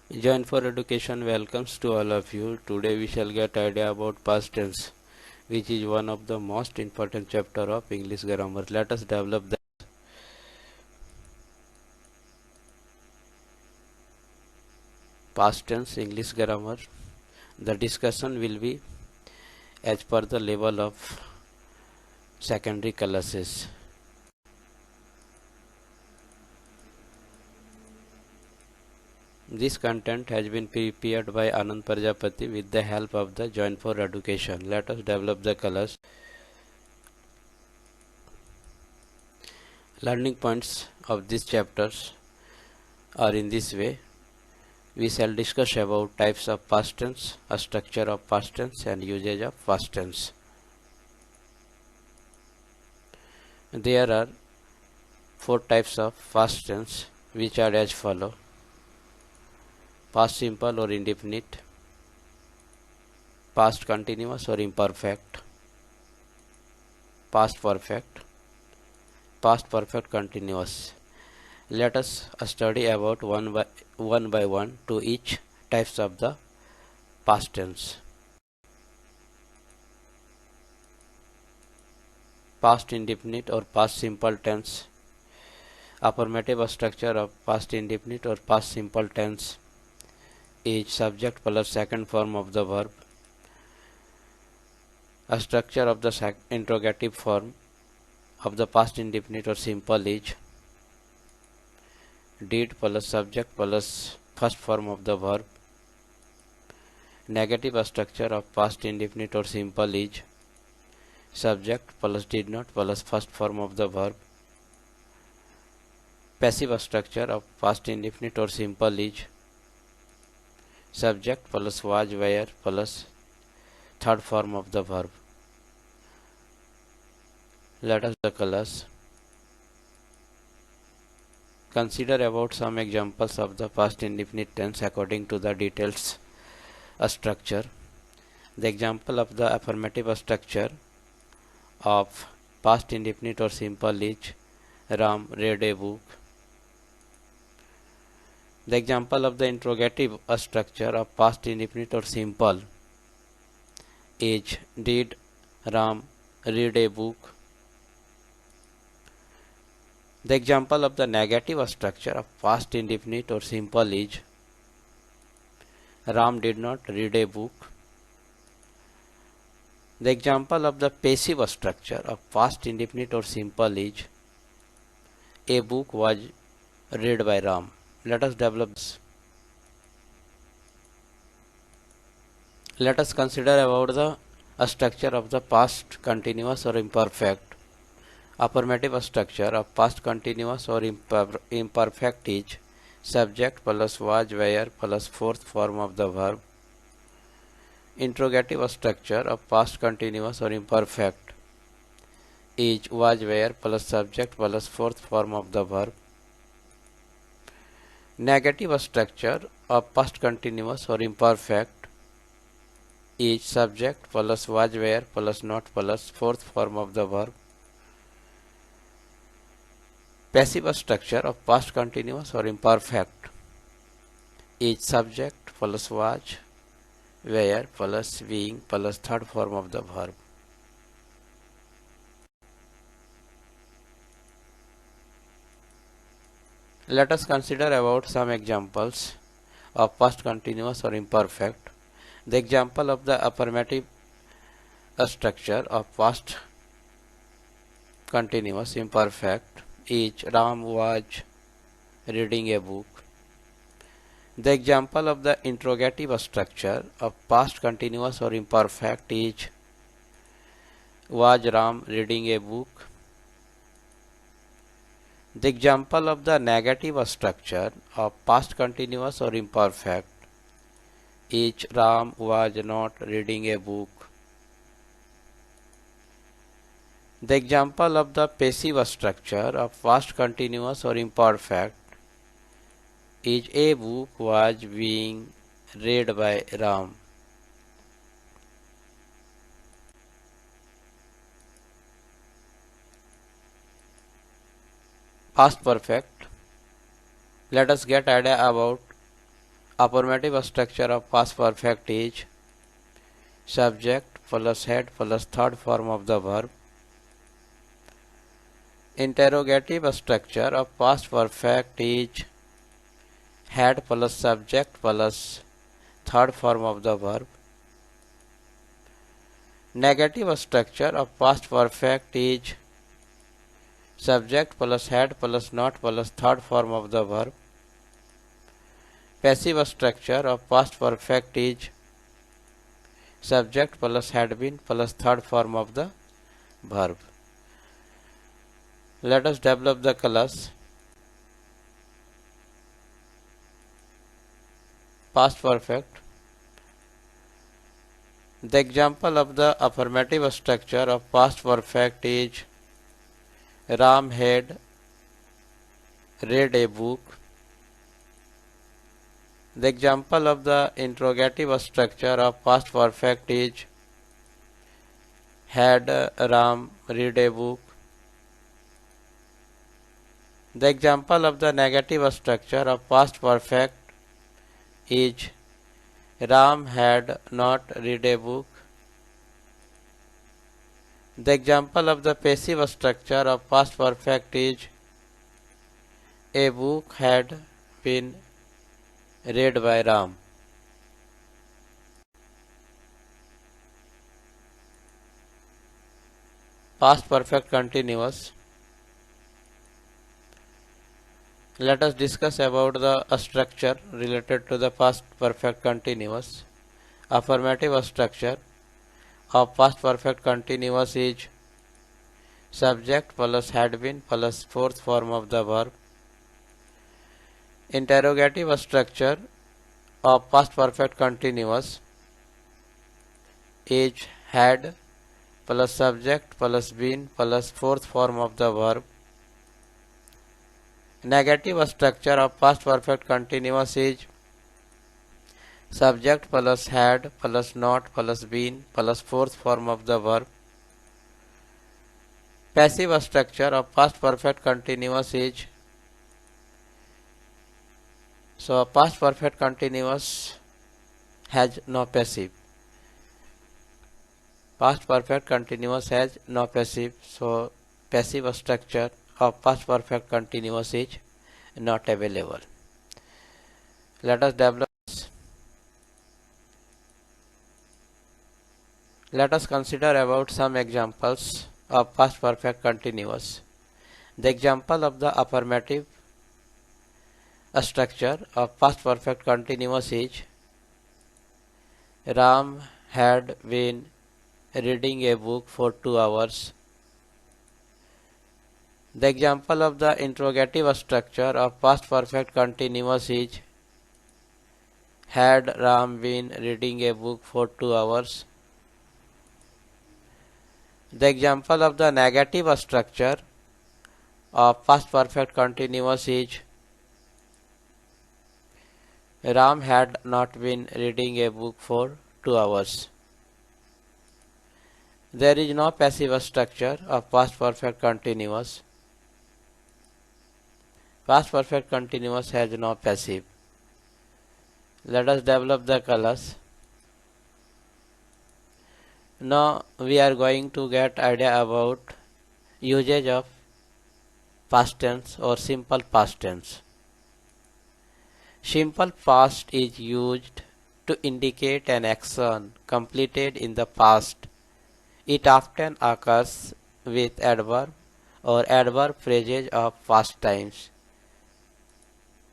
Join for Education welcomes to all of you. Today we shall get idea about past tense, which is one of the most important chapter of English grammar. Let us develop the past tense English grammar. The discussion will be as per the level of secondary classes. This content has been prepared by Anand Prajapati with the help of the Join for Education. Let us develop the class. Learning points of these chapters are in this way. We shall discuss about types of past tense, a structure of past tense and usage of past tense. There are 4 types of past tense which are as follow: past simple or indefinite, past continuous or imperfect, past perfect, past perfect continuous. Let us study about one by one to each types of the past tense. Past indefinite or past simple tense. Affirmative structure of past indefinite or past simple tense is subject plus second form of the verb. A structure of the interrogative form of the past indefinite or simple is did plus subject plus first form of the verb. Negative structure of past indefinite or simple is subject plus did not plus first form of the verb. Passive structure of past indefinite or simple is subject plus was were plus third form of the verb. Let us the class. Consider about some examples of the past indefinite tense according to the details structure. The example of the affirmative structure of past indefinite or simple is Ram read a book. The example of the interrogative structure of past indefinite or simple is did Ram read a book. The example of the negative structure of past indefinite or simple is Ram did not read a book. The example of the passive structure of past indefinite or simple is a book was read by Ram. Let us develop this. Let us consider about the structure of the past continuous or imperfect. Affirmative structure of past continuous or imperfect is subject plus was were plus fourth form of the verb. Interrogative structure of past continuous or imperfect is was were plus subject plus fourth form of the verb. Negative structure of past continuous or imperfect is subject plus was were plus not plus fourth form of the verb. Passive structure of past continuous or imperfect is subject plus was were plus being plus third form of the verb. Let us consider about some examples of past continuous or imperfect. The example of the affirmative structure of past continuous imperfect is Ram was reading a book. The example of the interrogative structure of past continuous or imperfect is was Ram reading a book. The example of the negative structure of past continuous or imperfect is Ram was not reading a book. The example of the passive structure of past continuous or imperfect is a book was being read by Ram. Past perfect. Let us get idea about Affirmative structure of past perfect is subject plus head plus third form of the verb. Interrogative structure of past perfect is head plus subject plus third form of the verb. Negative structure of past perfect is subject plus head plus not plus third form of the verb. Passive structure of past perfect is subject plus had been plus third form of the verb. Let us develop the class. Past perfect. The example of the affirmative structure of past perfect is Ram had read a book. The example of the interrogative structure of past perfect is had Ram read a book. The example of the negative structure of past perfect is Ram had not read a book. The example of the passive structure of past perfect is a book had been read by Ram. Past perfect continuous. Let us discuss about the structure related to the past perfect continuous. Affirmative structure of past perfect continuous is subject plus had been plus fourth form of the verb. Interrogative structure of past perfect continuous is had plus subject plus been plus fourth form of the verb. Negative structure of past perfect continuous is subject plus had plus not plus been plus fourth form of the verb. Passive structure of past perfect continuous is past perfect continuous has no passive. Past perfect continuous has no passive, so passive structure of past perfect continuous is not available. Let us develop. Let us consider about some examples of past perfect continuous. The example of the affirmative structure of past perfect continuous is Ram had been reading a book for 2 hours. The example of the interrogative structure of past perfect continuous is had Ram been reading a book for 2 hours. The example of the negative structure of past perfect continuous is Ram had not been reading a book for 2 hours. There is no passive structure of past perfect continuous. Past perfect continuous has no passive. Let us develop the class. Now we are going to get idea about usage of past tense or simple past tense. Simple past is used to indicate an action completed in the past. It often occurs with adverb or adverb phrases of past times.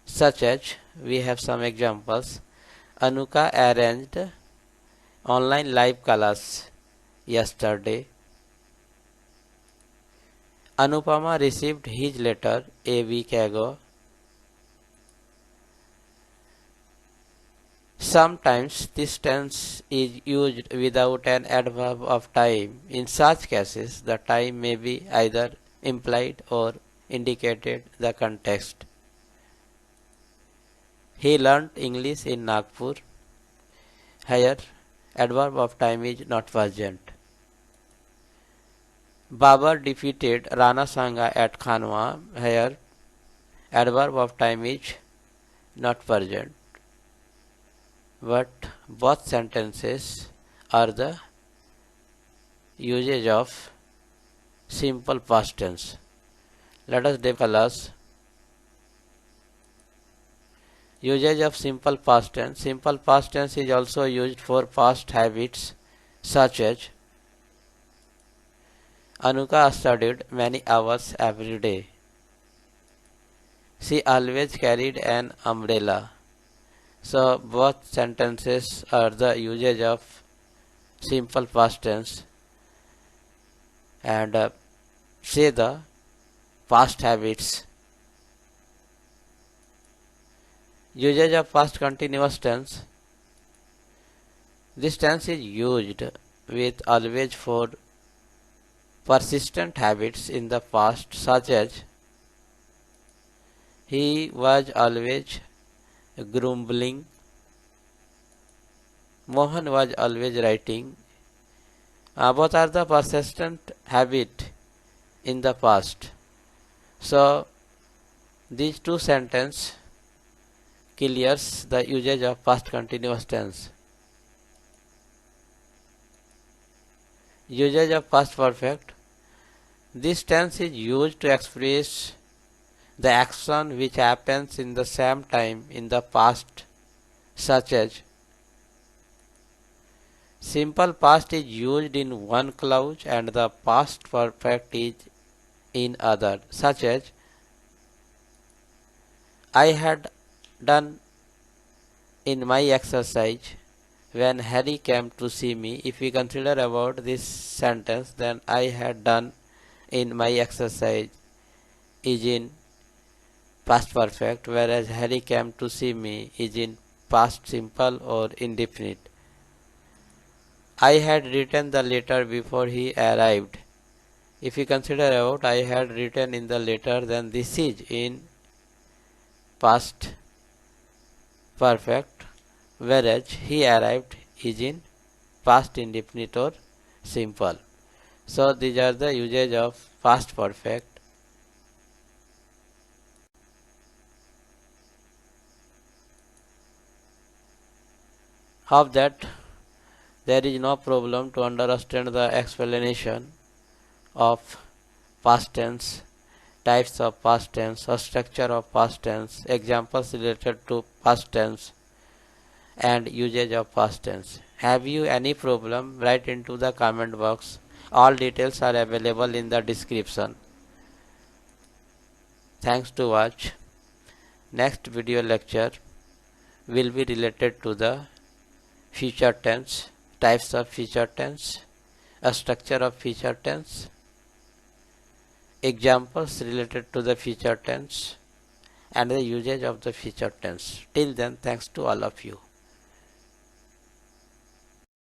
Such as, we have some examples. Anuka arranged online live class yesterday. Anupama received his letter a week ago. Sometimes this tense is used without an adverb of time. In such cases, the time may be either implied or indicated the context. He learnt English in Nagpur. Here, adverb of time is not present. Babar defeated Rana Sanga at Khanwa. Here, adverb of time is not present. but both sentences are the usage of simple past tense. Let us discuss usage of simple past tense. Simple past tense is also used for past habits such as Anuka studied many hours every day. She always carried an umbrella. So both sentences are the usage of simple past tense and say the past habits. Usage of past continuous tense. This tense is used with always for persistent habits in the past such as he was always grumbling, Mohan was always writing. Both are the persistent habit in the past. So these two sentences clears the usage of past continuous tense. Usage of past perfect. This tense is used to express the action which happens in the same time in the past, such as simple past is used in one clause and the past perfect is in other, such as I had done in my exercise when Harry came to see me. If we consider about this sentence, then I had done in my exercise is in past perfect, whereas Harry came to see me is in past simple or indefinite. I had written the letter before he arrived. If we consider about I had written in the letter, then this is in past perfect, whereas he arrived is in past indefinite or simple. So these are the usage of past perfect. Hope that there is no problem to understand the explanation of past tense, types of past tense, or structure of past tense, examples related to past tense, and usage of past tense. Have you any problem? Write into the comment box. All details are available in the description. Thanks to watch. Next video lecture will be related to the future tense, types of future tense, a structure of future tense, examples related to the future tense, and the usage of the future tense. Till then, thanks to all of you.